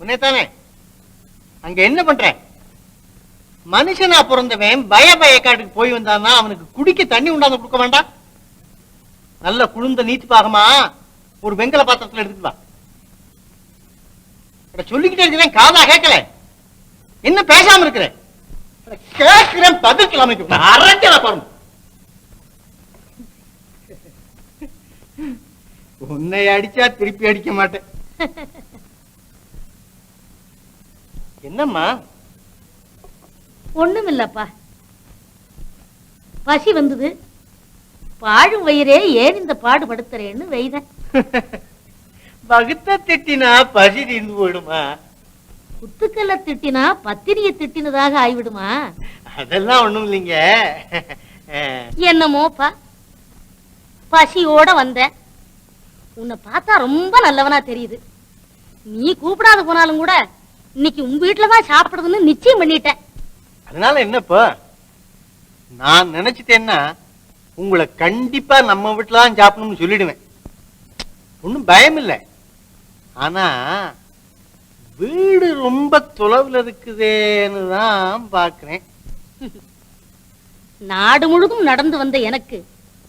உன்னைத்தானே அங்க என்ன பண்ற? மனுஷனா பிறந்தவன் பயக்காட்டுக்கு போய் வந்தான்னா அவனுக்கு குடிக்க தண்ணி உண்டாந்து கொடுக்க வேண்டாம்? நல்ல குளிர்ந்த நீச்சு பாகமா ஒரு வெங்கல பாத்திரத்துல எடுத்துட்டு வா. சொல்லிக்கிட்டே இருக்கிறேன், காதா கேட்கல. என்ன பேசாம இருக்கிற? கேட்கிறேன், பதில் அரஞ்சல பாருங்க. உன்னை அடிச்சா திருப்பி அடிக்க மாட்டேன். என்னம்மா? ஒண்ணும் இல்லப்பா, பசி வந்தது. பாழும் வயிறே ஏன் இந்த பாடுபடுத்துறேன்னு வைத. பகுத்த திட்டினா பசி தீர்ந்து போயிடுமா? குத்துக்கல்ல திட்டினா பத்தினிய திட்டினதாக ஆய்விடுமா? அதெல்லாம் ஒண்ணும் இல்லைங்க. என்னமோப்பா, பசியோட வந்த. உன்னை பார்த்தா ரொம்ப நல்லவனா தெரியுது. நீ கூப்பிடாத போனாலும் கூட இன்னைக்கு உங்க வீட்டுலதான் சாப்பிடுறதுன்னு நிச்சயம் பண்ணிட்டேன். அதனால என்னப்பா, நான் நினைச்சிட்டேன்னா உங்களை கண்டிப்பா நம்ம வீட்டுலதான் சாப்பிடணும்னு சொல்லிடுவேன். ஒன்னும் பயம் இல்லை. ஆனா வீடு ரொம்ப தொலைவில் இருக்குதேன்னு தான் பாக்குறேன். நாடு முழுதும் நடந்து வந்த எனக்கு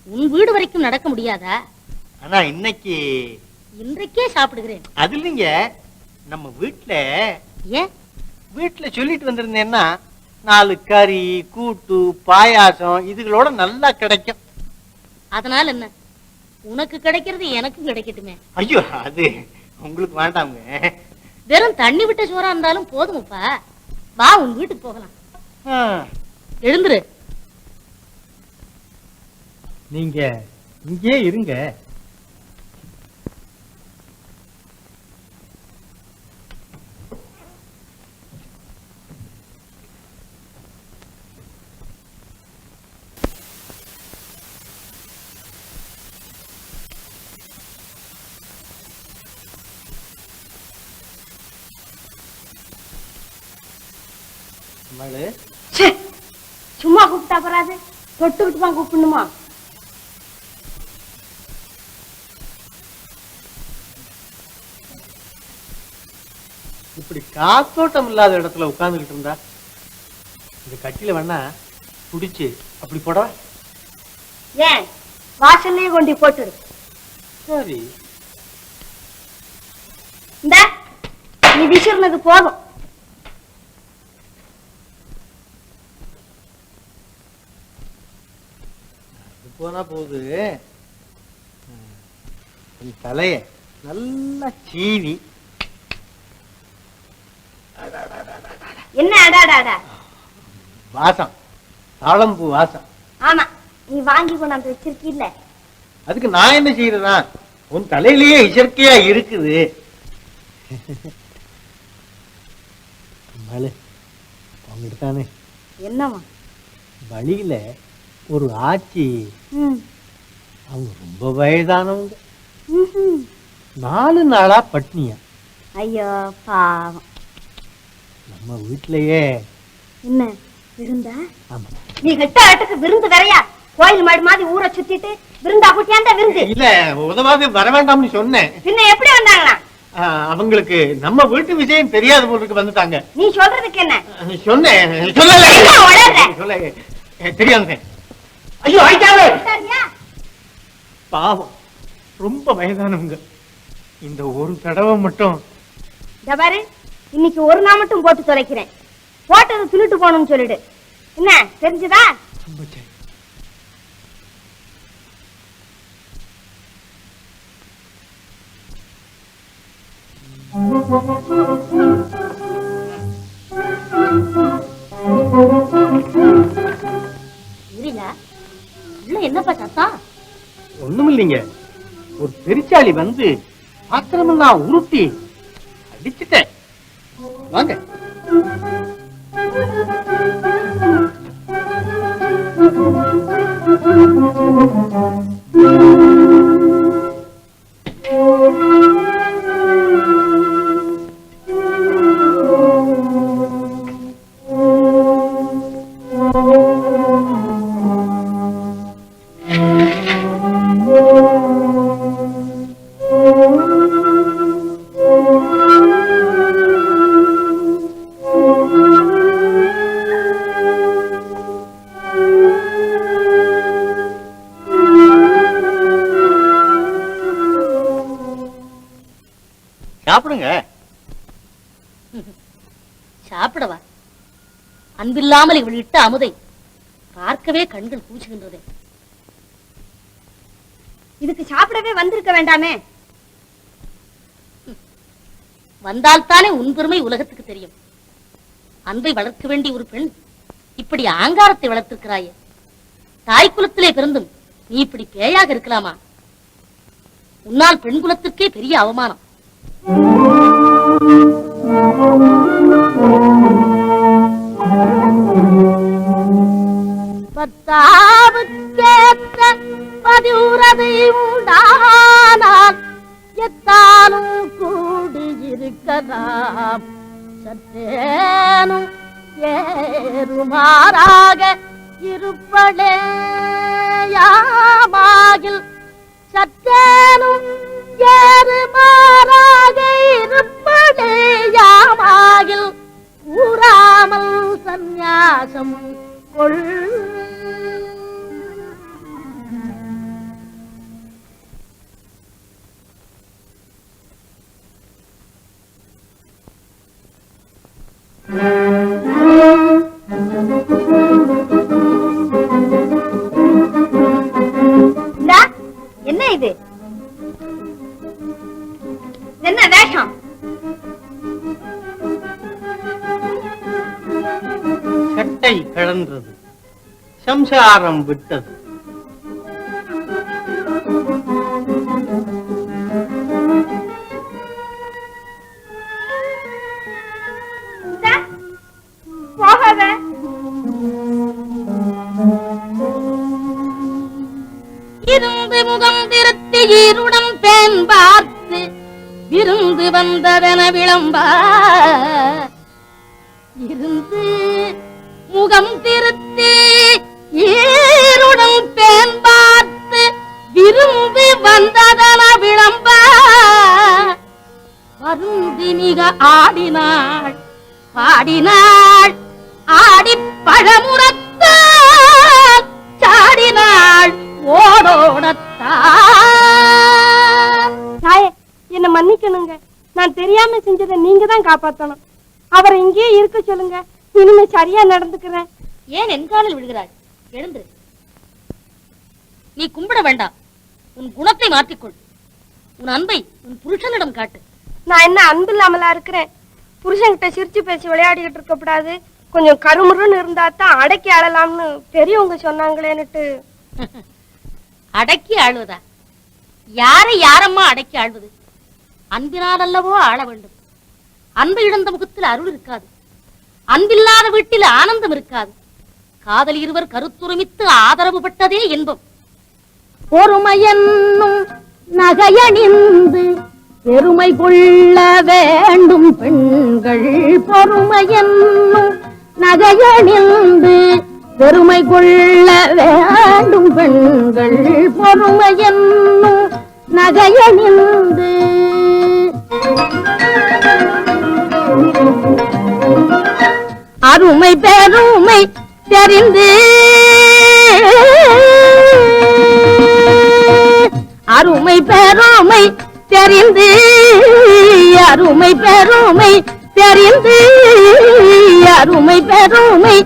உன் வீடு வரைக்கும் நடக்க முடியாதா? ஆனா இன்றைக்கே சாப்பிடுகிறேன். அது இல்லைங்க, நம்ம வீட்டுல ஏன் வீட்டுல சொல்லிட்டு வந்திருந்தேன்னா 4 கறி, கூட்டு, பாயாசம் இதுகளோட நல்லா கிடைக்கும். அதனால என்ன, உனக்கு கிடைக்கிறது எனக்கும் கிடைக்கட்டுமே. ஐயோ, அது உங்களுக்கு வேண்டாங்க. வெறும் தண்ணி விட்ட சோறா இருந்தாலும் போதும்ப்பா. வா, உன் வீட்டுக்கு போகலாம். எழுந்துரு. நீங்க இங்கே இருங்க. சும்மா கூப்பிட்டா போறாது, தொட்டுக்கிட்டு தான் கூப்பிடணுமா? இப்படி காத்தோட்டம் இல்லாத இடத்துல உட்கார்ந்துகிட்டு இருந்தா இந்த கட்டில வேணா புடிச்சு அப்படி போட. ஏன் வாசல்லே கொண்டு போட்டுரு. சரி, இந்த நீ விசிறினது போதும். போனா போகுது. தலைய நல்லா சீனி. என்ன அடாடாடா வாசம், தாழம்பூ வாசம். ஆமா, நீ வாங்கி கொண்டாந்து வச்சிருக்கீல்ல. அதுக்கு நான் என்ன செய்யறதா? உன் தலையிலேயே இயற்கையா இருக்குது. அவங்கிட்ட தானே என்னமா வழியில ஒரு ஆச்சி, அவங்க ரொம்ப வயதானவங்க, 4 நாளா பட்னியா. ஐயோ பாவம். நம்ம வீட்லயே என்ன விருந்தா? ஆமா. நீ கட்ட ஆட்டுக்கு விருந்து வரையா? கோயில் மாடு மாதிரி ஊரை சுத்திட்டு விருந்தா குட்டியாண்டா விருந்து? இல்ல, உதவாது வர வேண்டாம்னு சொன்னேன். பின்ன எப்படி வந்தாங்களா? அவங்களுக்கு நம்ம வீட்டு விஷயம் தெரியாத போலுக்கு வந்துட்டாங்க. நீ சொல்றதுக்கு என்ன? சொன்னேன். சொல்ல தெரியாது. ஐயோ, பாவம், ரொம்ப வயதானவங்க. இந்த ஒரு தடவை மட்டும் பாரு, இன்னைக்கு ஒரு நாள் மட்டும் போட்டு தொலைக்கிறேன். போட்டது துணிட்டு போகணும்னு சொல்லிடு. என்ன தெரிஞ்சுதா? என்னப்பா சத்தம்? ஒண்ணும் இல்லைங்க, ஒரு பெருச்சாளி வந்து பாத்திரமெல்லாம் உருட்டி அடிச்சுட்டேன். வாங்க. சாப்பிடுங்க. சாப்பிடவா? அன்பில்லாமல் இவள் இட்ட அமுதை பார்க்கவே கண்கள் கூச்சுகின்றதே. இதுக்கு சாப்பிடவே வந்திருக்க வேண்டாமே? வந்தால்தானே உன் பெருமை உலகத்துக்கு தெரியும். அன்பை வளர்க்க வேண்டிய ஒரு பெண் இப்படி ஆங்காரத்தை வளர்த்திருக்கிறாயே. தாய் குலத்திலே பிறந்தும் நீ இப்படி பேயாக இருக்கலாமா? உன்னால் பெண் குலத்திற்கே பெரிய அவமானம். பத்தாவுக்கேற்ற பதிவுறதை உண்டானால் எத்தாலும் கூடியிருக்கலாம். சற்றேனும் ஏறுமாறாக இருப்படேயாமாகில் சற்றேனும் ஏறுமாறாக இருப்படேயாமாகில் கூறாமல் சந்நியாசம் கொள். என்ன இது? என்ன வேஷம்? சட்டை கழன்றது, சம்சாரம் விட்டது. போகாத. இருந்து முகம் திருத்தி ஈருடம் பெண் பார்த்து விருந்து வந்ததென விளம்ப இருந்து முகம் திருத்தி ஈருடம் பெண் பார்த்து விரும்பி வந்ததென விளம்ப வருந்தி மிக ஆடினாள் பாடினாள் ஆடி பழமுறத்தாள் சாடினாள் தாயே, என்ன மன்னிக்கணுங்க. நான் தெரியாம செஞ்சதை நீங்க தான் காப்பாத்தணும். அவரை இங்கேயே இருக்க சொல்லுங்க. இனிமே சரியா நடந்துக்கிறேன். ஏன் என் காலில் விழுகிறாய்? எழுந்து. நீ கும்பிட வேண்டாம். உன் குணத்தை மாற்றிக்கொள். உன் அன்பை உன் புருஷனிடம் காட்டு. நான் என்ன அன்பு இல்லாமலா இருக்கிறேன்? புருஷன்கிட்ட சிரிச்சு பேசி விளையாடிக்கிட்டு இருக்க கூடாது. கொஞ்சம் கருமுருன்னு இருந்தா தான் அடக்கி ஆளலாம்னு பெரியவங்க சொன்னாங்களேன்னுட்டு. அடக்கி ஆளுவதா? யாரை யாரம்மா அடக்கி ஆள்வது? அன்பினால் அல்லவோ ஆள வேண்டும். அன்பு இழந்த முகத்தில் அருள் இருக்காது. அன்பில்லாத வீட்டில் ஆனந்தம் இருக்காது. காதல் இருவர் கருத்துரிமித்து ஆதரவு பட்டதே இன்பம். பொறுமையென்னும் நகையணிந்து பெருமை கொள்ள வேண்டும் பெண்கள். பொறுமையென்னும் நகையணிந்து பெருமை கொள்ள வேண்டும் பெண்கள். பொறுமையென்னும் நகையணிந்து அருமை பெருமை தெரிந்து அருமை பெருமை தெரிந்து அருமை பெருமை தெரிந்து அருமை பெருமை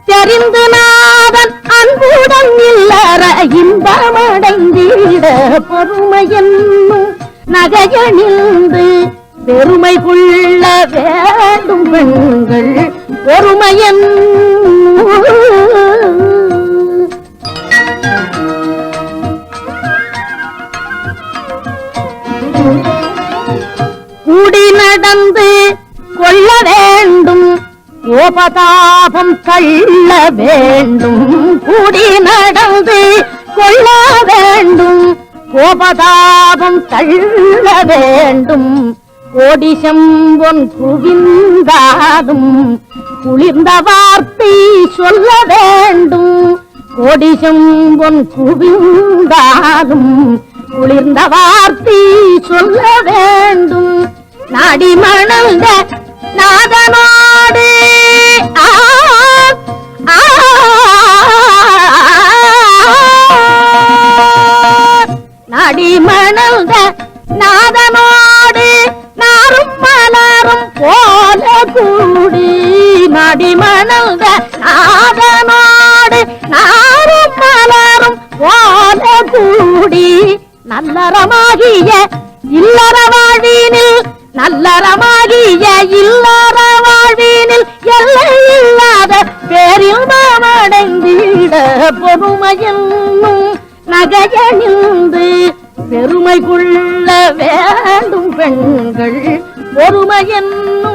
தெரிந்து நாதன் அன்புடன் இல்லற இன்பமடைந்திட பொறுமையென்னும் நகையணிந்து பெருமை கொள்ள வேண்டும் பெண்கள். பொறுமையன் கூடி நடந்து கொள்ள வேண்டும் கோபதாபம் தள்ள வேண்டும். கூடி நடந்து கொள்ள வேண்டும் கோபதாபம் தள்ள வேண்டும். கோடி செம்பொன் குவிந்தாடும் குளிர்ந்த வார்த்தை சொல்ல வேண்டும். கோடி செம்பொன் குவிந்தாடும் குளிர்ந்த வார்த்தை சொல்ல வேண்டும். நாடி மணந்த நாதனோடு நாடி மணந்த நாதனோடு நாரும் மலரும் போல கூடி நடிமணந்த நாதனோடு நாரும் மலரும் போல கூடி நல்லறமாகிய இல்லற வாழ்வினில் நல்லறமாகிய இல்லற வாழ்வினில் எல்லை இல்லாத பேரில்மடைந்திட பொறுமையென்னும் நகையணிந்து பெருமை கொள்ள வேண்டும் பெண்கள் பொறுமையென்னும்